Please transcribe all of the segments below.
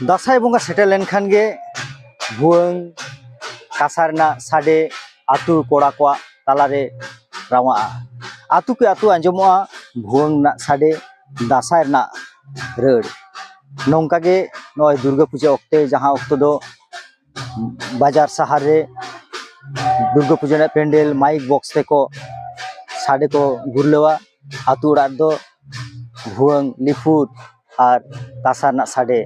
दासाई बंगा settle लेनखान गे भुवंग कासारना साडे आतु कोड़ा को तालारे रावा आतु के आतु आंजमोआ भुवंग ना साडे दासाई ना रड़ नौका गे नय दुर्गा पूजा ओक्ते जहां ओक्तो दो बाजार शहर रे दुर्गा पूजा ना पेंडल माइक बॉक्स ते को साडे को गुरलेवा आतु उड़ा दो भुवंग लिफुट और कासार ना साडे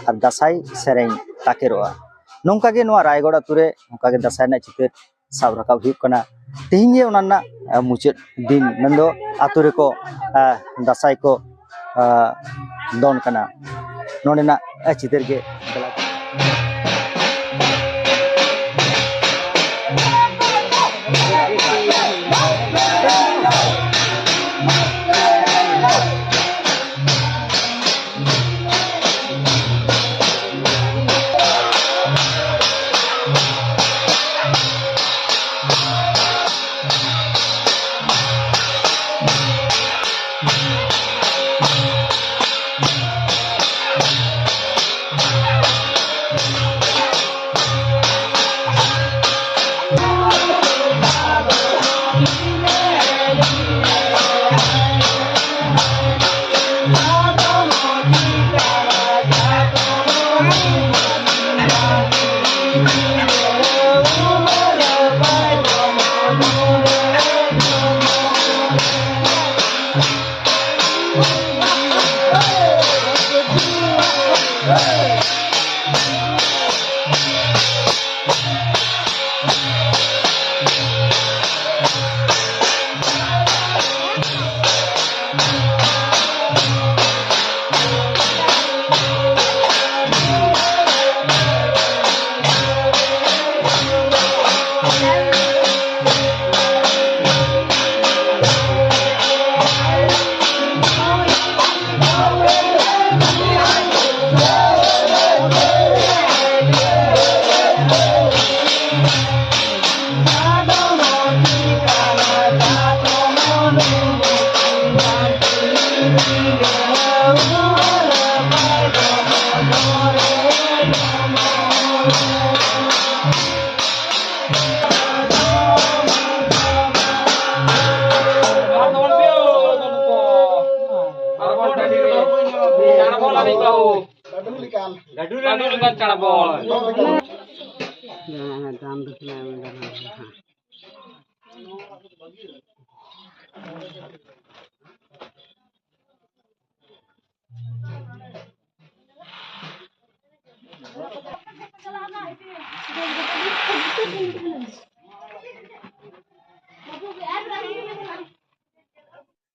और दासाई सेरें ताकेरोआ नौका गे नवा रायगढ़ आतुरे नौका गे दासाई ना चितर साब राकाब हुयुग कना तेहिं गे ओनाना मुचाद दिन नंदो आतुरे को दासाई को दोन कना नोडेना चितर गे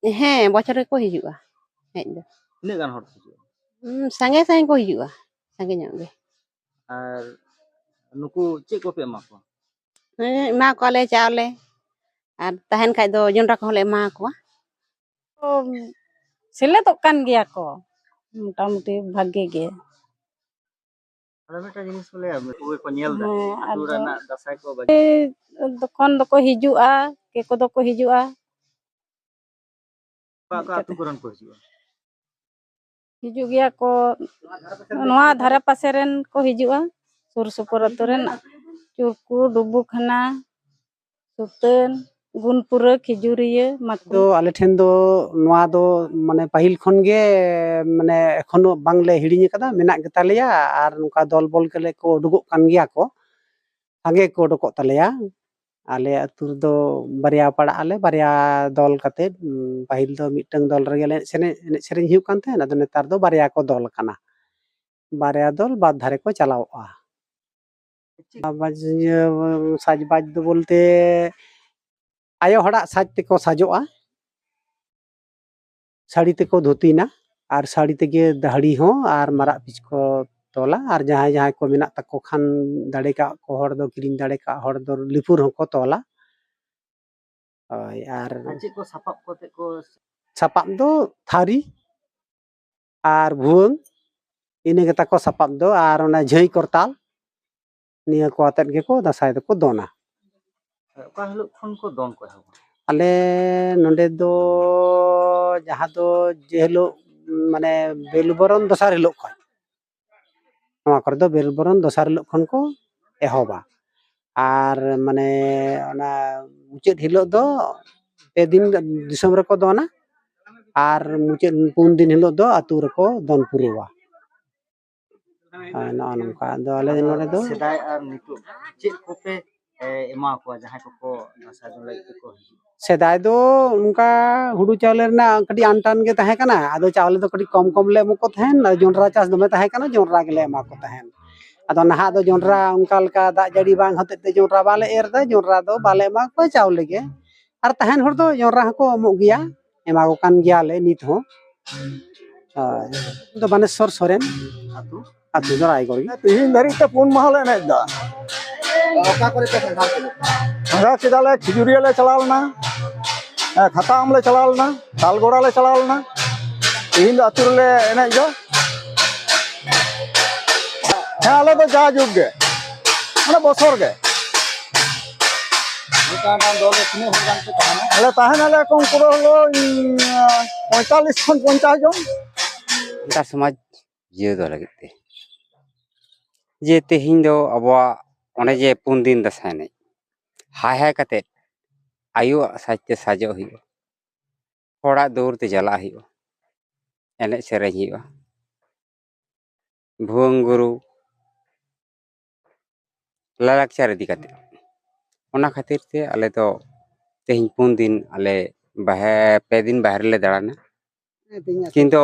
ᱦᱮᱸ ᱵᱚᱪᱷᱚᱨ ᱨᱮᱠᱚ ᱦᱤᱡᱩᱜᱼᱟ ᱦᱮᱡ ᱫᱚ ᱛᱤᱱᱟᱹᱜ ᱜᱟᱱ ᱦᱚᱲ ᱠᱚ ᱦᱤᱡᱩᱜᱼᱟ ᱥᱟᱸᱜᱮ ᱥᱟᱸᱜᱮ ᱠᱚ ᱦᱤᱡᱩᱜᱼᱟ ᱥᱟᱸᱜᱮ ᱧᱚᱜ ᱜᱮ ᱟᱨ ᱱᱩᱠᱩ ᱪᱮᱫ ᱠᱚᱯᱮ ᱮᱢᱟ ᱠᱚᱣᱟ ᱮᱢᱟ ᱠᱚᱣᱟᱞᱮ ᱪᱟᱣᱞᱮ ᱟᱨ ᱛᱟᱦᱮᱱ ᱠᱷᱟᱡ ᱫᱚ ᱡᱚᱱᱰᱨᱟ ᱠᱚᱦᱚᱸ ᱞᱮ ᱮᱢᱟ ᱠᱚᱣᱟ ᱥᱮᱞᱮᱫᱚᱜ ᱠᱟᱱ ᱜᱮᱭᱟ ᱠᱚ ᱢᱚᱴᱟᱢᱩᱴᱤ ᱵᱷᱟᱜᱮ ᱜᱮ ᱟᱫᱚ ᱢᱤᱫᱴᱟᱝ ᱡᱤᱱᱤᱥ ᱵᱚᱞᱮ ᱩᱱᱠᱩ ᱠᱚ ᱧᱮᱞ ᱫᱟ ᱟᱛᱳ ᱨᱮᱱᱟᱜ ᱫᱟᱸᱥᱟᱭ ᱠᱚ ᱛᱚᱠᱷᱚᱱ ᱫᱚᱠᱚ ᱦᱤᱡᱩᱜᱼᱟ ᱠᱮ ᱠᱚᱫᱚ ᱠᱚ ᱦᱤᱡᱩᱜᱼᱟ ᱚᱠᱟ ᱟᱛᱳ ᱠᱚᱨᱮᱱ ᱠᱚ ᱦᱤᱡᱩᱜᱼᱟ ᱦᱤᱡᱩᱜ ᱜᱮᱭᱟ ᱠᱚ ᱱᱚᱣᱟ ᱫᱷᱟᱨᱮ ᱯᱟᱥᱮ ᱨᱮᱱ ᱠᱚ ᱦᱤᱡᱩᱜᱼᱟ ᱥᱩᱨ ᱥᱩᱯᱩᱨ ᱟᱛᱳ ᱨᱮᱱ ᱪᱩᱨᱠᱩ ᱰᱩᱵᱩᱠᱷᱟᱱᱟ ᱥᱩᱛᱟᱹᱱ ᱜᱩᱱᱯᱩᱨᱟᱹ ᱠᱷᱤᱡᱩᱨᱤᱭᱟᱹ ᱫᱚ ᱟᱞᱮ ᱴᱷᱮᱱ ᱫᱚ ᱱᱚᱣᱟ ᱫᱚ ᱢᱟᱱᱮ ᱯᱟᱹᱦᱤᱞ ᱠᱷᱚᱱ ᱜᱮ ᱢᱟᱱᱮ ᱮᱠᱷᱚᱱᱳ ᱵᱟᱝᱞᱮ ᱦᱤᱲᱤᱧ ᱟᱠᱟᱫᱟ ᱢᱮᱱᱟᱜ ᱜᱮᱛᱟᱞᱮᱭᱟ ᱟᱨ ᱱᱚᱝᱠᱟ ᱫᱚᱞ ᱵᱚᱞ ᱜᱮᱞᱮ ᱠᱚ ᱩᱰᱩᱠᱚᱜ ᱠᱟᱱ ᱜᱮᱭᱟ ᱠᱚ ᱥᱟᱸᱜᱮ ᱠᱚ ᱩᱰᱩᱠᱚᱜ ᱛᱟᱞᱮᱭᱟ ᱟᱞᱮ ᱟᱹᱛᱩ ᱨᱮᱫᱚ ᱵᱟᱨᱭᱟ ᱯᱟᱲᱟᱜ ᱟᱞᱮ ᱵᱟᱨᱭᱟ ᱫᱚᱞ ᱠᱟᱛᱮ ᱯᱟᱹᱦᱤᱞ ᱫᱚ ᱢᱤᱫᱴᱟᱝ ᱫᱚᱞ ᱨᱮᱜᱮ ᱮᱱᱮᱡ ᱥᱮᱨᱮᱧ ᱦᱩᱭᱩᱜ ᱠᱟᱱ ᱛᱟᱦᱮᱸ ᱟᱫᱚ ᱱᱮᱛᱟᱨ ᱫᱚ ᱵᱟᱨᱭᱟ ᱠᱚ ᱫᱚᱞ ᱠᱟᱱᱟ ᱵᱟᱨᱭᱟ ᱫᱚᱞ ᱵᱟᱫ ᱫᱷᱟᱨᱮ ᱠᱚ ᱪᱟᱞᱟᱣᱚᱜᱼᱟ ᱥᱟᱡᱽᱵᱟᱡᱽ ᱫᱚ বলতে आयो हड़ा साज तेको साजोआ साड़ी तेको धोतीना और साड़ी तेगे दाढ़ी हो और मराग पिच को तोला और जहाँ जहाँ को मेना तको खान दाड़े का को हड़ दो किरिंग दाड़े का हड़ दो लिपुर हो को तोला और को सापाब को तेको सापाब दो थारी और भुवंग इने के तको सापाब दो और ओना झई करताल निया को आतेत के को दासाई दो को दोना का हिलोग खन को दोन को एहब आले नोंडे दो जहाँ दो जे हिलोग माने बेलबरन दसार हिलोग खन नवा करे दो बेल बरन दोसार हिलोग खन को एहोबा आर माने ओना मुचाद हिलोग दो पे दिन दिसम रको दोना आर मुचाद 4 दिन हिलोग दो आतु रको दोन पुरुवा ना नंका दो आले नोडे दो सेदाय आर नितु चेक कोपे एमा को जहां को दासाय दो लागित को सेदाय दो उनका हुडू चावले ना कटी आनटान के तहे कना आदो चावले दो कटी कम कम ले मको तहेन जोंडरा चास दमे तहे कना जोंडरा के ले मा को तहेन आदो नहा दो जोंडरा उनका लका दा जड़ी बांग हते ते जोंडरा बाले एर दा जोंडरा दो बाले मा को चावले के आर तहेन हर दो जोंडरा को अमो गिया एमा को कान गिया ले नित हो दो बानेश्वर सोरेन आतु आतु जो रायगढ़ तीन धरी ते 4 माह ले एनेज दा ओका करे पे संघार के संघा केदाले खिजुरिया ले चलालना खताम ले चलालना तालगोड़ा ले चलालना तीन आतु ले एनेज दा आले तो जा जुग गे माने बसर गे निकाना दोले किने हो जान पे तहना आले तहन आले कम करो हलो 45 खन 50 जन ता समाज जियो दो लगिते जे तेहिं दो अबवा ओने जे 4 दिन दासाय ने हाय हाय कते आयु साजते साजो हियो होड़ा दूर ते जला हियो एने सेरे हियो भुवंग गुरु लालाकचार इदी कते ओना खातिर ते आले तो तेहिं 4 दिन आले बाहे 2 दिन बाहर ले दाड़ाना किंतु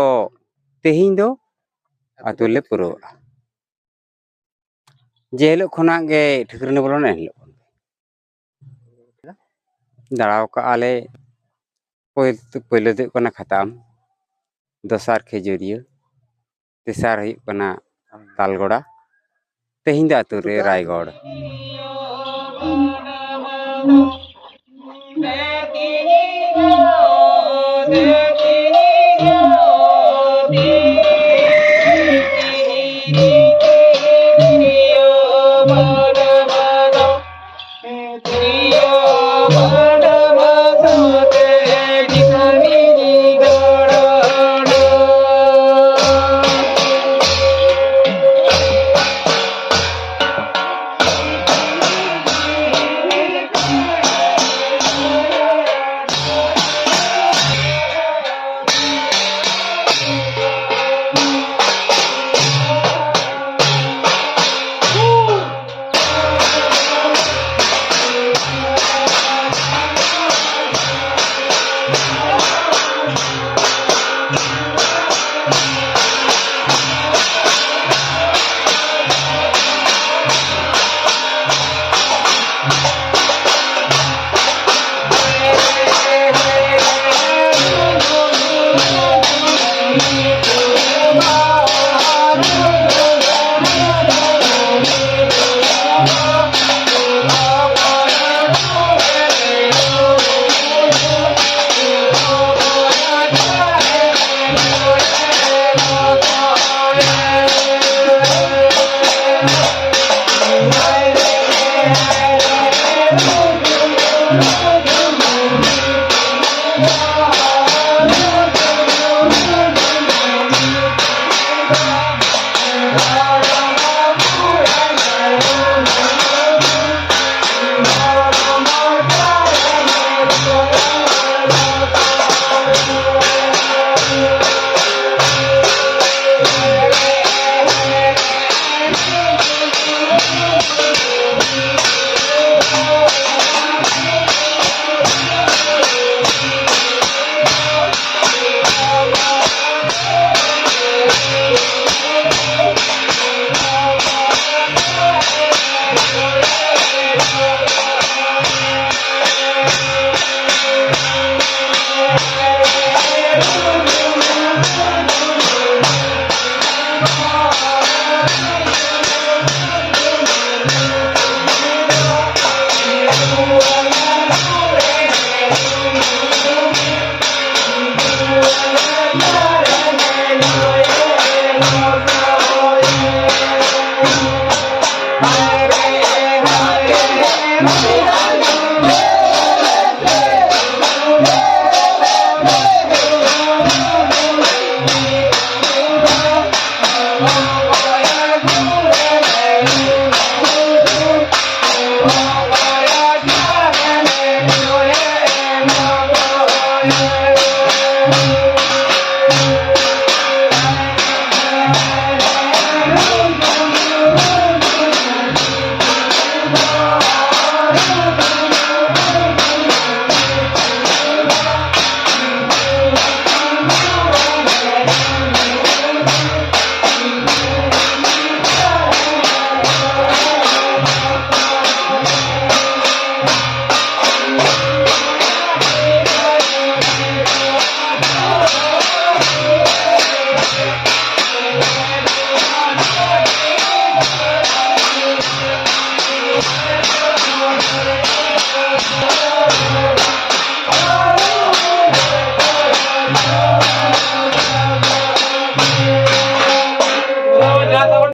तेहिं दो आतु ले पुरो जे हिलो खना गे ठिकरने बोलोना हिलो दाड़ाव का आले पहले दो कना खताम दोसार खेजुरिया तेसार हुई कना तालगोड़ा तेहिं दो आतु रे रायगढ़ Thank you.